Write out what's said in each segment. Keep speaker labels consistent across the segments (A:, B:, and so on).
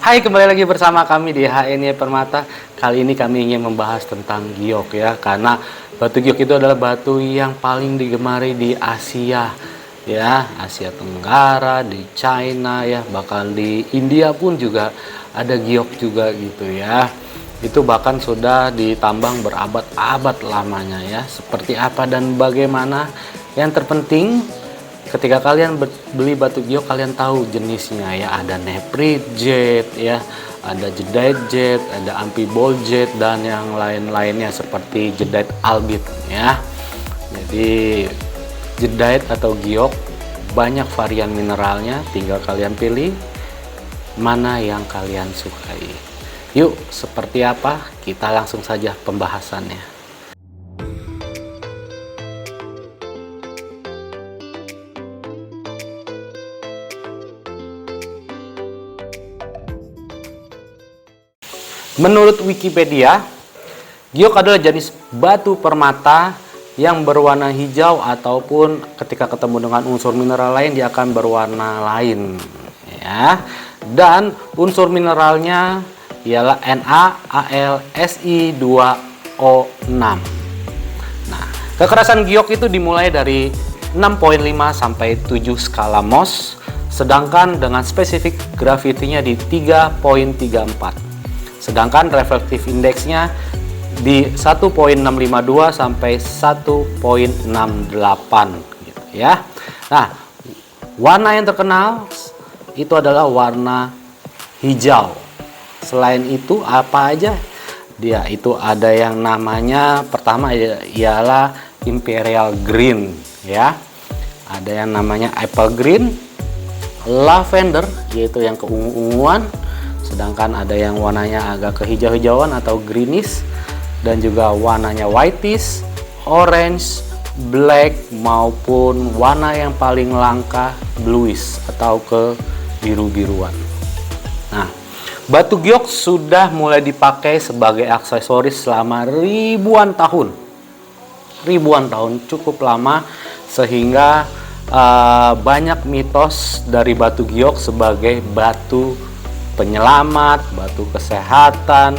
A: Hai, kembali lagi bersama kami di HNY Permata. Kali ini kami ingin membahas tentang giok ya, karena batu giok itu adalah batu yang paling digemari di Asia ya, Asia Tenggara, di China ya, bahkan di India pun juga ada giok juga gitu ya. Itu bahkan sudah ditambang berabad-abad lamanya ya. Seperti apa dan bagaimana? Yang terpenting ketika kalian beli batu giok, kalian tahu jenisnya ya. Ada nephrite jet ya, ada jadeite jet, ada amphibole jet, dan yang lain-lainnya seperti jadeite albit ya. Jadi jadeite atau giok banyak varian mineralnya, tinggal kalian pilih mana yang kalian sukai. Yuk, seperti apa? Kita langsung saja pembahasannya. Menurut Wikipedia, giok adalah jenis batu permata yang berwarna hijau ataupun ketika ketemu dengan unsur mineral lain dia akan berwarna lain ya. Dan unsur mineralnya ialah NaAlSi2O6. Nah, kekerasan giok itu dimulai dari 6,5 sampai 7 skala Mohs, sedangkan dengan spesifik gravitinya di 3,34. Sedangkan reflective indeksnya di 1,652 sampai 1,68 gitu ya. Nah, warna yang terkenal itu adalah warna hijau. Selain itu apa aja? Dia itu ada yang namanya, pertama ialah imperial green ya. Ada yang namanya apple green, lavender yaitu yang keungu-unguan. Sedangkan ada yang warnanya agak kehijau-hijauan atau greenish, dan juga warnanya whitish, orange, black, maupun warna yang paling langka bluish atau ke biru-biruan. Nah, batu giok sudah mulai dipakai sebagai aksesoris selama ribuan tahun. Ribuan tahun, cukup lama, sehingga banyak mitos dari batu giok sebagai batu penyelamat, batu kesehatan,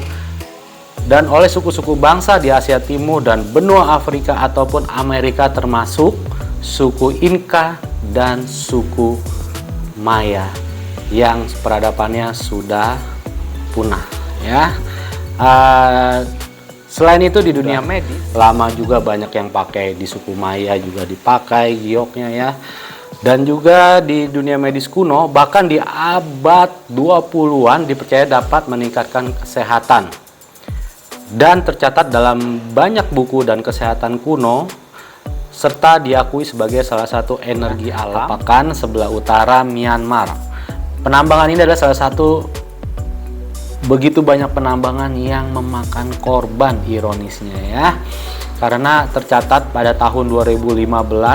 A: dan oleh suku-suku bangsa di Asia Timur dan benua Afrika ataupun Amerika, termasuk suku Inka dan suku Maya yang peradabannya sudah punah ya. Selain itu di dunia medis lama juga banyak yang pakai, di suku Maya juga dipakai gioknya ya. Dan juga di dunia medis kuno, bahkan di abad 20-an dipercaya dapat meningkatkan kesehatan. Dan tercatat dalam banyak buku dan kesehatan kuno, serta diakui sebagai salah satu energi alam. Bahkan sebelah utara Myanmar, penambangan ini adalah salah satu begitu banyak penambangan yang memakan korban, ironisnya ya. Karena tercatat pada tahun 2015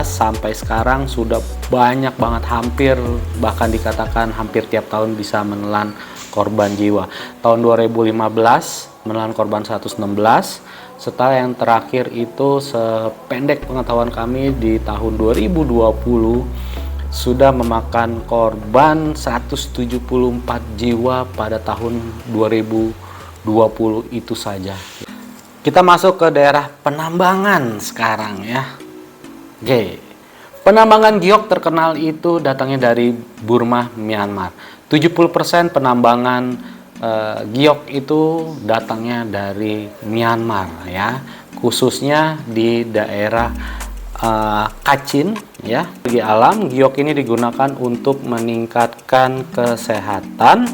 A: sampai sekarang sudah banyak banget, hampir bahkan dikatakan hampir tiap tahun bisa menelan korban jiwa. Tahun 2015 menelan korban 116, setelah yang terakhir itu sependek pengetahuan kami di tahun 2020 sudah memakan korban 174 jiwa pada tahun 2020 itu saja. Kita masuk ke daerah penambangan sekarang ya. Oke. Penambangan giok terkenal itu datangnya dari Burma, Myanmar. 70% penambangan giok itu datangnya dari Myanmar ya. Khususnya di daerah Kachin ya. Bagi alam, giok ini digunakan untuk meningkatkan kesehatan,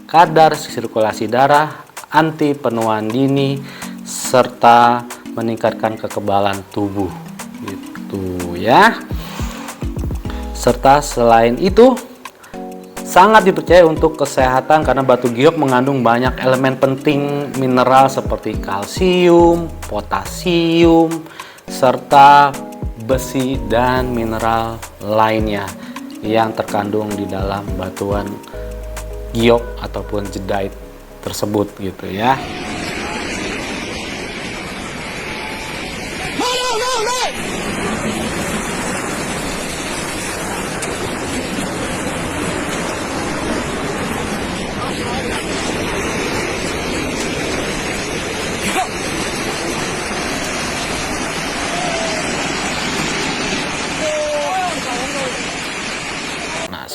A: kadar sirkulasi darah, anti penuaan dini, serta meningkatkan kekebalan tubuh gitu ya. Serta selain itu sangat dipercaya untuk kesehatan karena batu giok mengandung banyak elemen penting mineral seperti kalsium, potasium, serta besi dan mineral lainnya yang terkandung di dalam batuan giok ataupun jadeite tersebut gitu ya.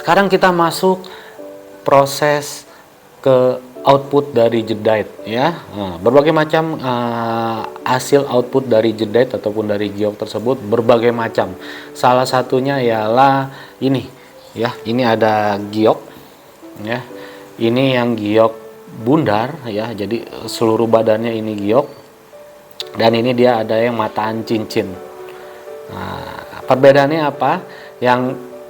A: sekarang kita masuk proses ke output dari Jedite ya. Nah, berbagai macam hasil output dari Jedite ataupun dari giok tersebut berbagai macam. Salah satunya ialah ini ya. Ini ada giok ya. Ini yang giok bundar ya. Jadi seluruh badannya ini giok. Dan ini dia ada yang mataan cincin. Nah, perbedaannya apa?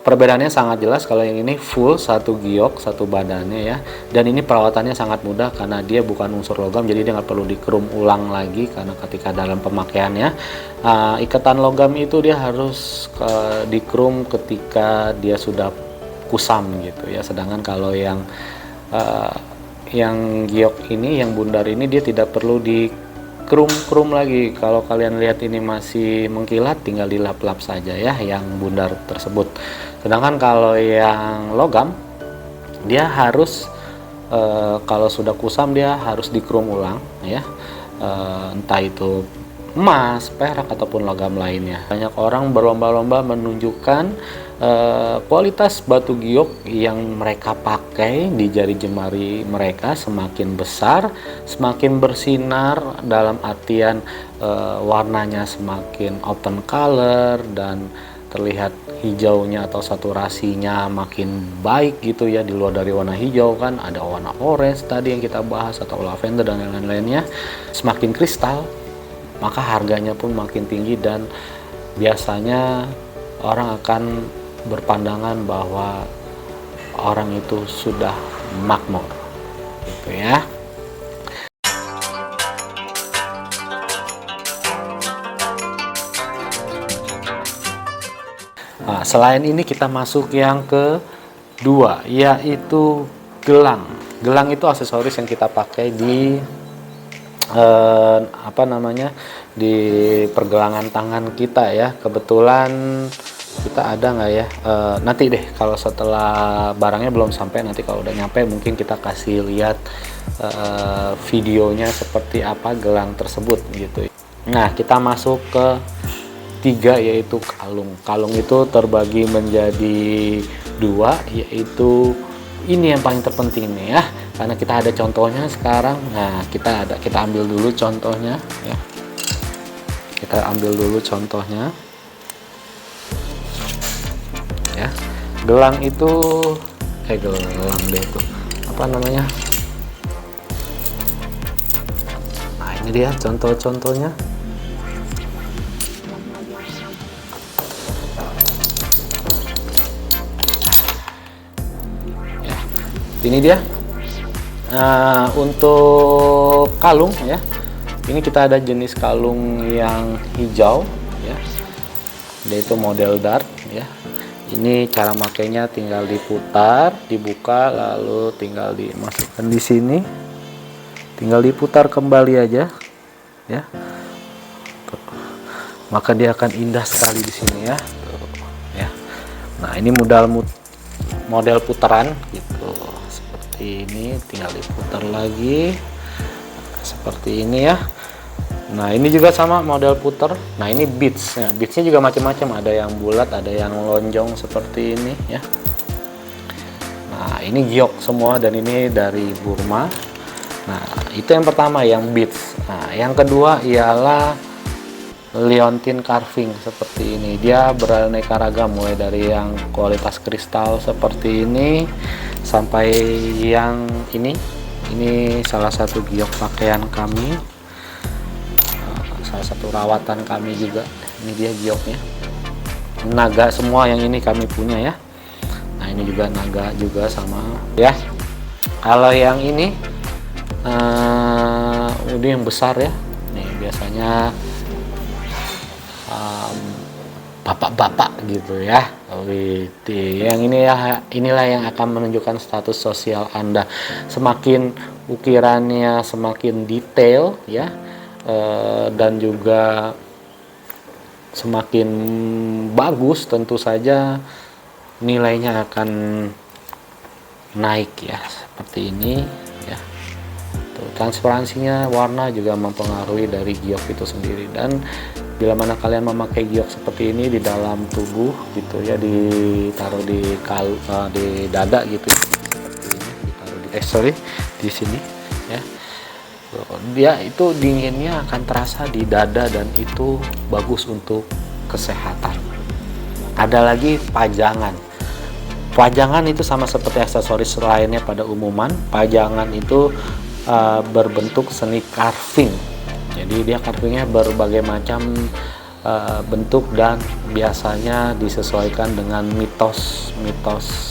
A: Perbedaannya sangat jelas. Kalau yang ini full satu giok satu badannya ya, dan ini perawatannya sangat mudah karena dia bukan unsur logam, jadi dia nggak perlu dikerum ulang lagi karena ketika dalam pemakaiannya ikatan logam itu dia harus dikerum ketika dia sudah kusam gitu ya. Sedangkan kalau yang giok ini, yang bundar ini, dia tidak perlu dikerum lagi. Kalau kalian lihat ini masih mengkilat, tinggal dilap-lap saja ya yang bundar tersebut. Sedangkan kalau yang logam, dia harus kalau sudah kusam dia harus dikerum ulang ya, entah itu emas, perak ataupun logam lainnya. Banyak orang berlomba-lomba menunjukkan kualitas batu giok yang mereka pakai di jari jemari mereka semakin besar, semakin bersinar, dalam artian warnanya semakin open color dan terlihat hijaunya atau saturasinya makin baik gitu ya. Di luar dari warna hijau kan ada warna orange tadi yang kita bahas atau lavender dan lain-lainnya, semakin kristal, maka harganya pun makin tinggi dan biasanya orang akan berpandangan bahwa orang itu sudah makmur gitu ya. Nah, selain ini kita masuk yang kedua, yaitu gelang. Gelang itu aksesoris yang kita pakai di di pergelangan tangan kita ya. Kebetulan kita ada nggak ya? Nanti deh kalau setelah barangnya belum sampai, nanti kalau udah nyampe mungkin kita kasih lihat videonya seperti apa gelang tersebut gitu. Nah, kita masuk ke tiga, yaitu kalung. Kalung itu terbagi menjadi dua, yaitu ini yang paling terpenting nih ya, karena kita ada contohnya sekarang. Nah, kita ambil dulu contohnya ya. Kita ambil dulu contohnya ya. Gelang itu gelang deh itu apa namanya? Nah, ini dia contoh-contohnya. Ini dia untuk kalung ya. Ini kita ada jenis kalung yang hijau ya, yaitu model dart ya. Ini cara makainya tinggal diputar, dibuka, lalu tinggal dimasukkan di sini, tinggal diputar kembali aja ya. Maka dia akan indah sekali di sini ya. Nah, ini model putaran gitu. Ini tinggal diputar lagi seperti ini ya. Nah, ini juga sama model putar. Nah, ini beads ya. Beadsnya juga macam-macam, ada yang bulat, ada yang lonjong seperti ini ya. Nah, ini giok semua dan ini dari Burma. Nah, itu yang pertama, yang beads. Nah, yang kedua ialah Leontine carving seperti ini. Dia beraneka ragam, mulai dari yang kualitas kristal seperti ini sampai yang ini salah satu giok pakaian kami, salah satu rawatan kami juga. Ini dia gioknya, naga semua yang ini kami punya ya. Nah, ini juga naga juga sama ya. Kalau yang ini udah yang besar ya. Nih biasanya bapak-bapak gitu ya. Yang ini ya, inilah yang akan menunjukkan status sosial Anda. Semakin ukirannya semakin detail ya, dan juga semakin bagus, tentu saja nilainya akan naik ya, seperti ini ya. Tuh, transparansinya, warna juga mempengaruhi dari giok itu sendiri. Dan Bila mana kalian memakai giok seperti ini di dalam tubuh gitu ya, ditaruh di dada gitu ya, seperti ini, ditaruh di sini ya. Dia itu dinginnya akan terasa di dada dan itu bagus untuk kesehatan. Ada lagi pajangan. Pajangan itu sama seperti aksesoris lainnya pada umuman. Pajangan itu berbentuk seni carving. Jadi dia carvingnya berbagai macam bentuk dan biasanya disesuaikan dengan mitos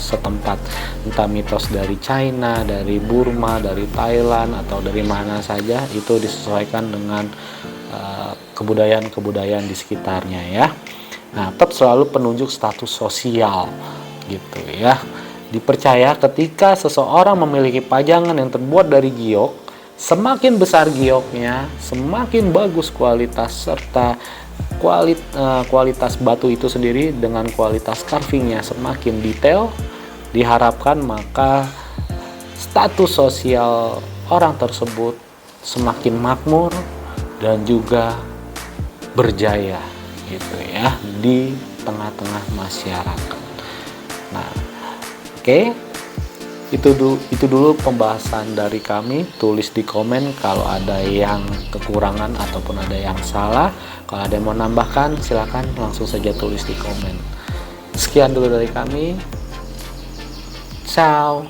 A: setempat, entah mitos dari China, dari Burma, dari Thailand atau dari mana saja, itu disesuaikan dengan kebudayaan di sekitarnya ya. Nah, tetap selalu penunjuk status sosial gitu ya. Dipercaya ketika seseorang memiliki pajangan yang terbuat dari giok, semakin besar gioknya, semakin bagus kualitas serta kualitas batu itu sendiri dengan kualitas carvingnya semakin detail, diharapkan maka status sosial orang tersebut semakin makmur dan juga berjaya gitu ya di tengah-tengah masyarakat. Nah, oke. Itu dulu pembahasan dari kami. Tulis di komen kalau ada yang kekurangan ataupun ada yang salah. Kalau ada yang mau nambahkan, silakan langsung saja tulis di komen. Sekian dulu dari kami. Ciao.